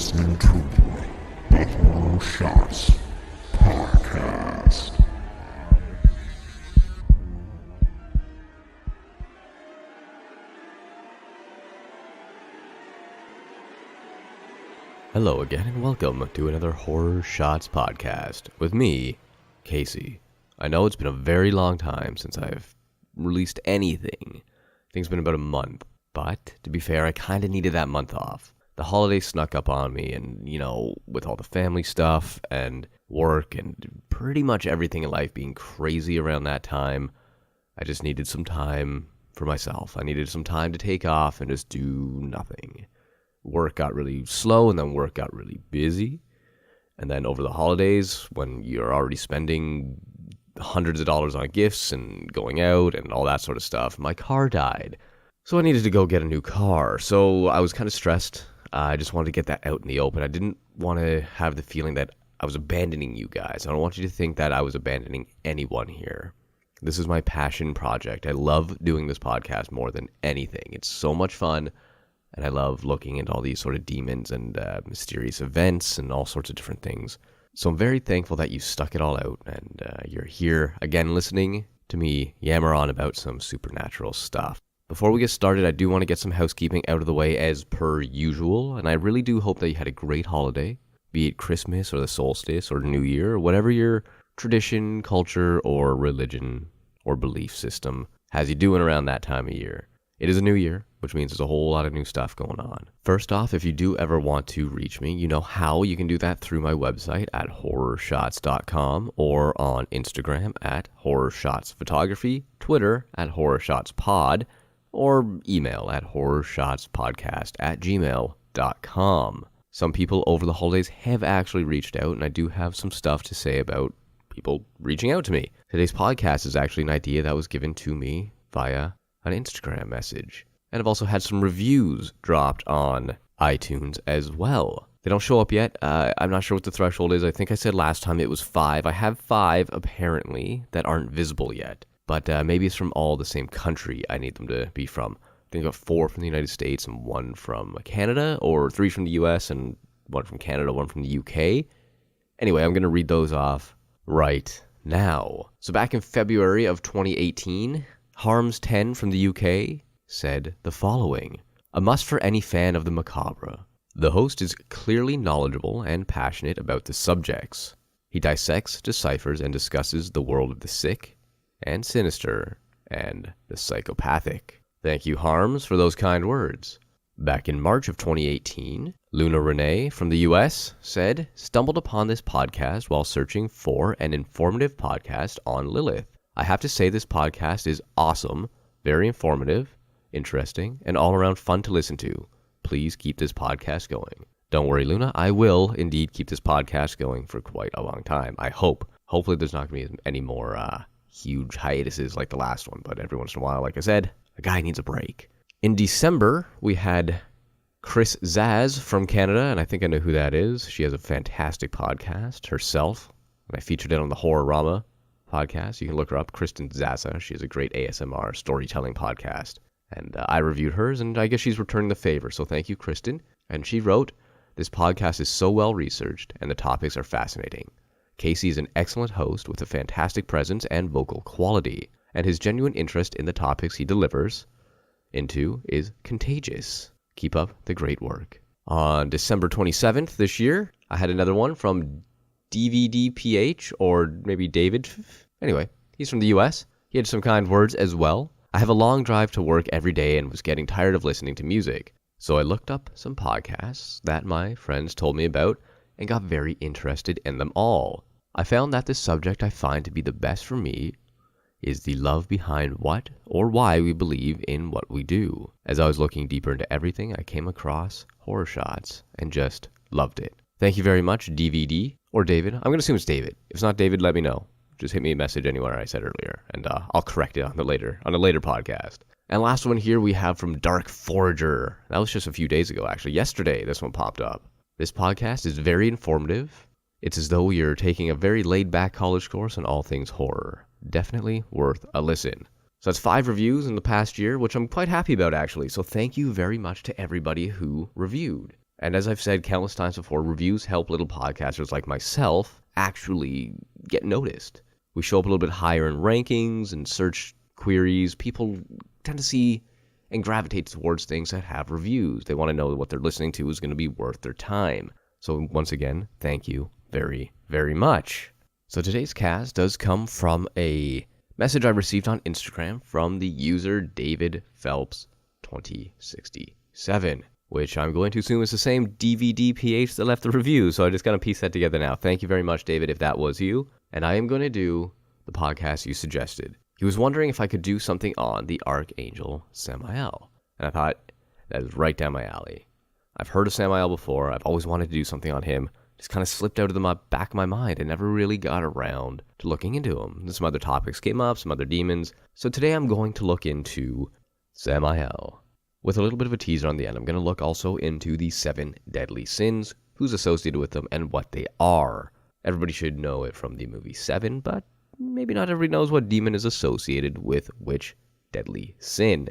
listening to the Horror Shots Podcast. Hello again and welcome to another Horror Shots Podcast with me, Casey. I know it's been a very long time since I've released anything. I think it's been about a month, but to be fair, I kind of needed that month off. The holidays snuck up on me and, with all the family stuff and work and pretty much everything in life being crazy around that time, I just needed some time for myself. I needed some time to take off and just do nothing. Work got really slow and then work got really busy. And then over the holidays, when you're already spending hundreds of dollars on gifts and going out and all that sort of stuff, my car died. So I needed to go get a new car. So I was kind of stressed. I just wanted to get that out in the open. I didn't want to have the feeling that I was abandoning you guys. I don't want you to think that I was abandoning anyone here. This is my passion project. I love doing this podcast more than anything. It's so much fun. And I love looking into all these sort of demons and mysterious events and all sorts of different things. So I'm very thankful that you stuck it all out and you're here again listening to me yammer on about some supernatural stuff. Before we get started, I do want to get some housekeeping out of the way as per usual. And I really do hope that you had a great holiday, be it Christmas or the solstice or New Year, or whatever your tradition, culture, or religion or belief system has you doing around that time of year. It is a new year, which means there's a whole lot of new stuff going on. First off, if you do ever want to reach me, you know how. You can do that through my website at horrorshots.com or on Instagram at horrorshotsphotography, Twitter at horrorshotspod, or email at horrorshotspodcast@gmail.com. Some people over the holidays have actually reached out, and I do have some stuff to say about people reaching out to me. Today's podcast is actually an idea that was given to me via an Instagram message. And I've also had some reviews dropped on iTunes as well. They don't show up yet. I'm not sure what the threshold is. I think I said last time it was 5. I have 5 apparently that aren't visible yet. But maybe it's from all the same country I need them to be from. I think I got 4 from the United States and 1 from Canada, or 3 from the US and 1 from Canada, 1 from the UK. Anyway, I'm going to read those off right now. So back in February of 2018, Harms10 from the UK said the following: a must for any fan of the macabre. The host is clearly knowledgeable and passionate about the subjects. He dissects, deciphers, and discusses the world of the sick and sinister and the psychopathic. Thank you, Harms, for those kind words. Back in March of 2018, Luna Renee from the US said, stumbled upon this podcast while searching for an informative podcast on Lilith. I have to say this podcast is awesome, very informative, interesting, and all around fun to listen to. Please keep this podcast going. Don't worry, Luna, I will indeed keep this podcast going for quite a long time. I hope. Hopefully there's not going to be any more huge hiatuses like the last one, but every once in a while, like I said, a guy needs a break. In December, we had Chris Zaz from Canada, and I think I know who that is. She has a fantastic podcast herself, and I featured it on the Horrorama podcast. You can look her up, Kristen Zaza. She has a great ASMR storytelling podcast, and I reviewed hers, and I guess she's returning the favor, so thank you, Kristen. And she wrote, this podcast is so well researched, and the topics are fascinating. Casey is an excellent host with a fantastic presence and vocal quality, and his genuine interest in the topics he delivers into is contagious. Keep up the great work. On December 27th this year, I had another one from DVDPH, or maybe David. Anyway, he's from the US. He had some kind words as well. I have a long drive to work every day and was getting tired of listening to music. So I looked up some podcasts that my friends told me about and got very interested in them all. I found that the subject I find to be the best for me is the love behind what or why we believe in what we do. As I was looking deeper into everything, I came across Horror Shots and just loved it. Thank you very much, DVD, or David. I'm going to assume it's David. If it's not David, let me know. Just hit me a message anywhere I said earlier, and I'll correct it on a later podcast. And last one here we have from Dark Forager. That was just a few days ago, actually. Yesterday, this one popped up. This podcast is very informative. It's as though you're taking a very laid-back college course on all things horror. Definitely worth a listen. So that's 5 reviews in the past year, which I'm quite happy about, actually. So thank you very much to everybody who reviewed. And as I've said countless times before, reviews help little podcasters like myself actually get noticed. We show up a little bit higher in rankings and search queries. People tend to see and gravitate towards things that have reviews. They want to know what they're listening to is going to be worth their time. So once again, thank you very, very much. So today's cast does come from a message I received on Instagram from the user David Phelps 2067, which I'm going to assume is the same DVDPH that left the review. So I just got to piece that together now. Thank you very much, David, if that was you. And I am going to do the podcast you suggested. He was wondering if I could do something on the Archangel Samael. And I thought, that is right down my alley. I've heard of Samael before. I've always wanted to do something on him. Just kind of slipped out of the back of my mind and never really got around to looking into him. And some other topics came up, some other demons. So today I'm going to look into Samael. With a little bit of a teaser on the end, I'm going to look also into the 7 deadly sins, who's associated with them, and what they are. Everybody should know it from the movie 7, but maybe not everybody knows what demon is associated with which deadly sin.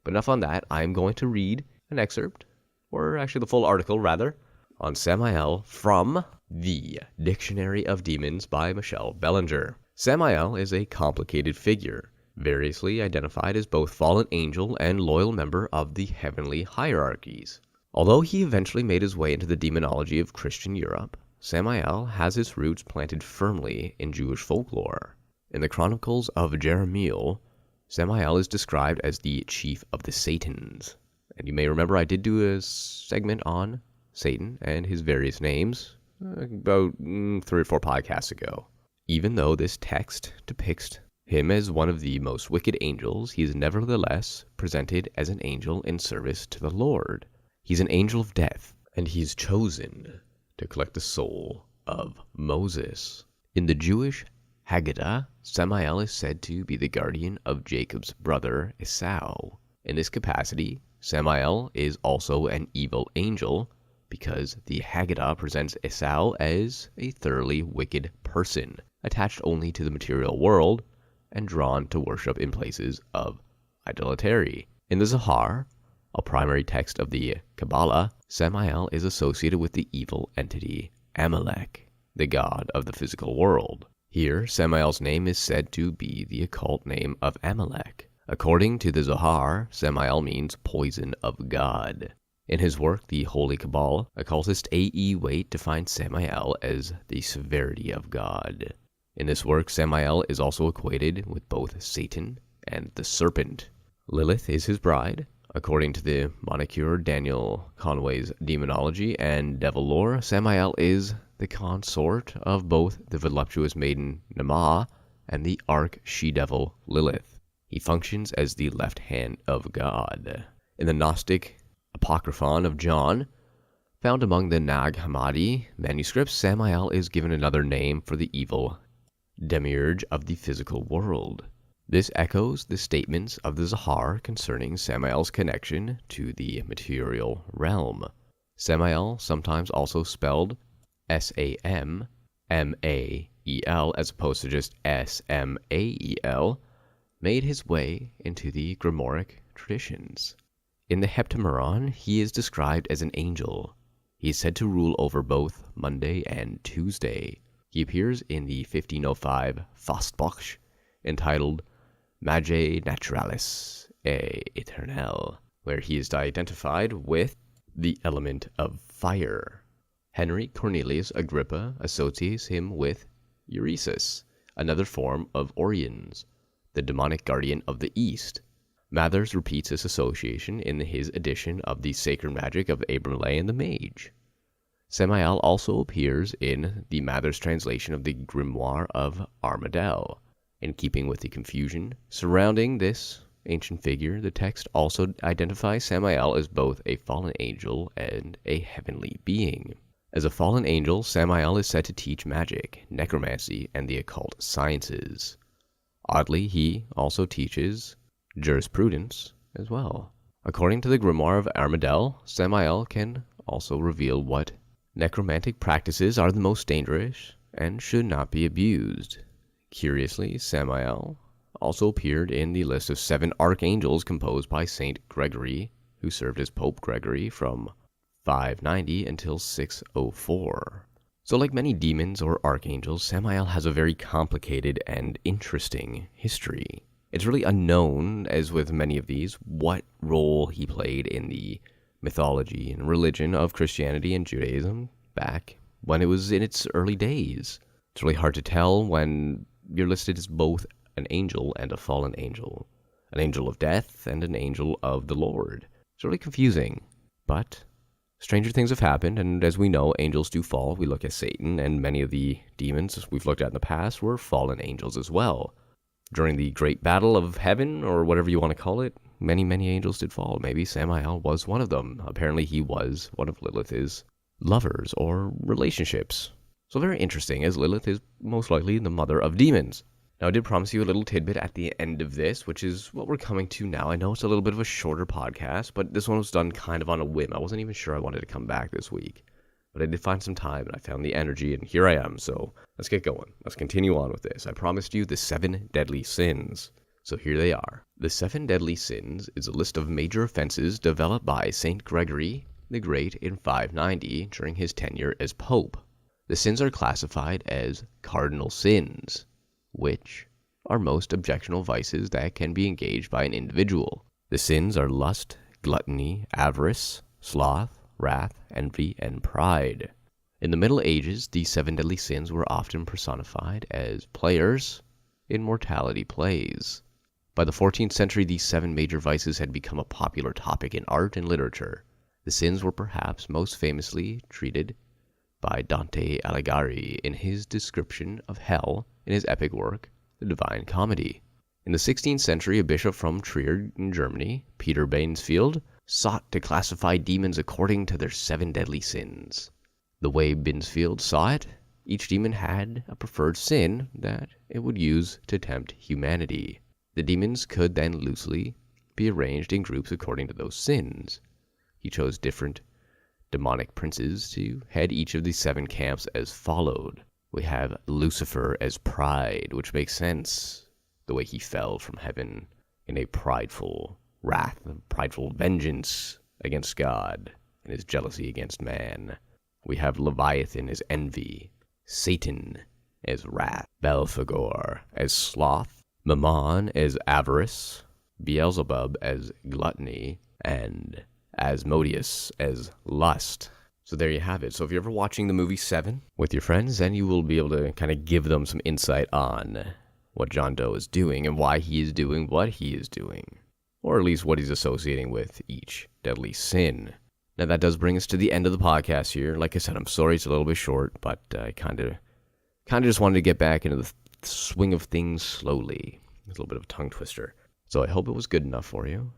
But enough on that. I'm going to read an excerpt, or actually the full article rather, on Samael from the Dictionary of Demons by Michelle Bellinger. Samael is a complicated figure, variously identified as both fallen angel and loyal member of the heavenly hierarchies. Although he eventually made his way into the demonology of Christian Europe, Samael has his roots planted firmly in Jewish folklore. In the Chronicles of Jeremiel, Samael is described as the chief of the Satans. And you may remember I did do a segment on Satan and his various names about 3 or 4 podcasts ago. Even though this text depicts him as one of the most wicked angels, he is nevertheless presented as an angel in service to the Lord. He's an angel of death, and he's chosen to collect the soul of Moses. In the Jewish Haggadah, Samael is said to be the guardian of Jacob's brother Esau. In this capacity, Samael is also an evil angel because the Haggadah presents Esau as a thoroughly wicked person, attached only to the material world and drawn to worship in places of idolatry. In the Zohar, a primary text of the Kabbalah, Samael is associated with the evil entity Amalek, the god of the physical world. Here, Samael's name is said to be the occult name of Amalek. According to the Zohar, Samael means poison of God. In his work, The Holy Cabal, occultist A.E. Waite defines Samael as the severity of God. In this work, Samael is also equated with both Satan and the serpent. Lilith is his bride. According to the monicure Daniel Conway's Demonology and Devil Lore, Samael is the consort of both the voluptuous maiden Nama and the arch-she-devil Lilith. He functions as the left hand of God. In the Gnostic Apocryphon of John, found among the Nag Hammadi manuscripts, Samael is given another name for the evil demiurge of the physical world. This echoes the statements of the Zohar concerning Samael's connection to the material realm. Samael, sometimes also spelled S-A-M-M-A-E-L as opposed to just S-M-A-E-L, made his way into the Grimoire traditions. In the Heptameron, he is described as an angel. He is said to rule over both Monday and Tuesday. He appears in the 1505 Faustbuch, entitled Magie Naturalis et Eternelle, where he is identified with the element of fire. Henry Cornelius Agrippa associates him with Euresis, another form of Orions, the demonic guardian of the East. Mathers repeats this association in his edition of the Sacred Magic of Abramelin and the Mage. Samael also appears in the Mathers translation of the Grimoire of Armadale. In keeping with the confusion surrounding this ancient figure, the text also identifies Samael as both a fallen angel and a heavenly being. As a fallen angel, Samael is said to teach magic, necromancy, and the occult sciences. Oddly, he also teaches jurisprudence as well. According to the Grimoire of Armadale, Samael can also reveal what necromantic practices are the most dangerous and should not be abused. Curiously, Samael also appeared in the list of 7 archangels composed by Saint Gregory, who served as Pope Gregory from 590 until 604. So like many demons or archangels, Samael has a very complicated and interesting history. It's really unknown, as with many of these, what role he played in the mythology and religion of Christianity and Judaism back when it was in its early days. It's really hard to tell when you're listed as both an angel and a fallen angel, an angel of death and an angel of the Lord. It's really confusing, but stranger things have happened, and as we know, angels do fall. We look at Satan, and many of the demons we've looked at in the past were fallen angels as well. During the great battle of heaven, or whatever you want to call it, many, many angels did fall. Maybe Samael was one of them. Apparently he was one of Lilith's lovers or relationships. So very interesting, as Lilith is most likely the mother of demons. Now, I did promise you a little tidbit at the end of this, which is what we're coming to now. I know it's a little bit of a shorter podcast, but this one was done kind of on a whim. I wasn't even sure I wanted to come back this week. But I did find some time, and I found the energy, and here I am. So let's get going. Let's continue on with this. I promised you the 7 deadly sins. So here they are. The 7 deadly sins is a list of major offenses developed by St. Gregory the Great in 590 during his tenure as Pope. The sins are classified as cardinal sins, which are most objectionable vices that can be engaged by an individual. The sins are lust, gluttony, avarice, sloth, wrath, envy, and pride. In the Middle Ages, these 7 deadly sins were often personified as players in mortality plays. By the 14th century, these 7 major vices had become a popular topic in art and literature. The sins were perhaps most famously treated by Dante Alighieri in his description of hell in his epic work, The Divine Comedy. In the 16th century, a bishop from Trier in Germany, Peter Bainsfield, sought to classify demons according to their 7 deadly sins. The way Bainsfield saw it, each demon had a preferred sin that it would use to tempt humanity. The demons could then loosely be arranged in groups according to those sins. He chose different demonic princes to head each of these 7 camps as followed. We have Lucifer as pride, which makes sense, the way he fell from heaven in a prideful wrath, prideful vengeance against God, and his jealousy against man. We have Leviathan as envy, Satan as wrath, Belphegor as sloth, Mammon as avarice, Beelzebub as gluttony, and Asmodeus as lust. So there you have it. So if you're ever watching the movie 7 with your friends, then you will be able to kind of give them some insight on what John Doe is doing and why he is doing what he is doing, or at least what he's associating with each deadly sin. Now that does bring us to the end of the podcast here. Like I said, I'm sorry it's a little bit short, but I kind of just wanted to get back into the swing of things slowly. It's a little bit of a tongue twister. So I hope it was good enough for you.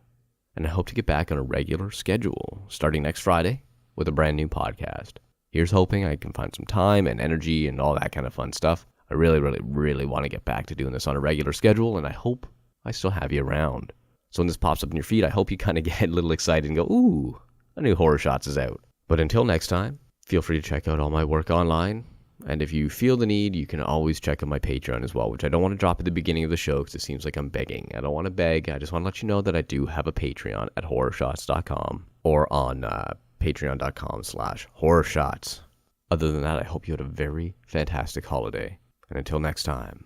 And I hope to get back on a regular schedule starting next Friday with a brand new podcast. Here's hoping I can find some time and energy and all that kind of fun stuff. I really, really, really want to get back to doing this on a regular schedule, and I hope I still have you around. So when this pops up in your feed, I hope you kind of get a little excited and go, ooh, a new Horror Shots is out. But until next time, feel free to check out all my work online. And if you feel the need, you can always check out my Patreon as well, which I don't want to drop at the beginning of the show because it seems like I'm begging. I don't want to beg. I just want to let you know that I do have a Patreon at horrorshots.com or on patreon.com/horrorshots. Other than that, I hope you had a very fantastic holiday. And until next time.